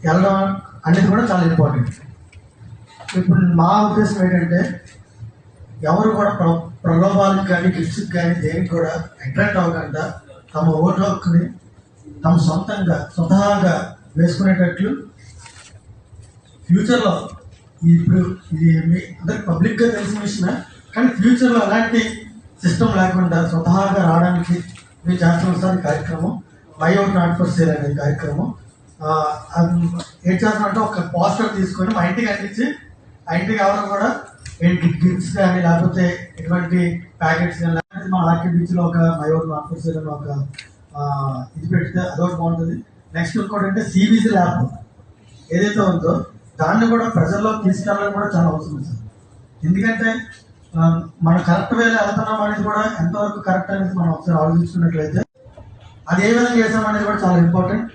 వెళ్ళడం అనేది కూడా చాలా ఇంపార్టెంట్. ఇప్పుడు మా ఉద్దేశం ఏంటంటే ఎవరు కూడా ప్రలోభాలకు కానీ గిఫ్ట్స్కి కానీ దేనికి కూడా అట్రాక్ట్ అవ్వకుండా తమ ఓటు హక్కుని తమ స్వతహాగా వేసుకునేటట్లు ఫ్యూచర్లో ఇప్పుడు ఇది మీ అందరికి పబ్లిక్గా తెలిసిన విషయమే, కానీ ఫ్యూచర్లో అలాంటి సిస్టమ్ లేకుండా స్వతహాగా రావడానికి మేము చేస్తున్న సార్ కార్యక్రమం my out not for sale అనే కార్యక్రమం. ఏం చేస్తామంటే ఒక పోస్టర్ తీసుకొని మా ఇంటికి అందించి ఆ ఇంటికి ఎవరు కూడా గిఫ్ట్స్ కానీ లేకపోతే ఎటువంటి ప్యాకెట్స్ కానీ లేకపోతే మా ఆర్కే బీచ్లో ఒక my out not for sale అని ఒక ఇది పెడితే అదొకటి బాగుంటుంది. నెక్స్ట్ ఇంకోటి అంటే సిబిసి ల్యాబ్ ఏదైతే ఉందో దాన్ని కూడా ప్రజల్లో తీసుకెళ్ళడం కూడా చాలా అవసరం సార్. ఎందుకంటే మనం కరెక్ట్ వేలో వెళ్తున్నాం అనేది కూడా ఎంతవరకు కరెక్ట్ అనేది మనం ఒకసారి ఆలోచించుకున్నట్లయితే అది ఏ విధంగా చేసాం అనేది కూడా చాలా ఇంపార్టెంట్.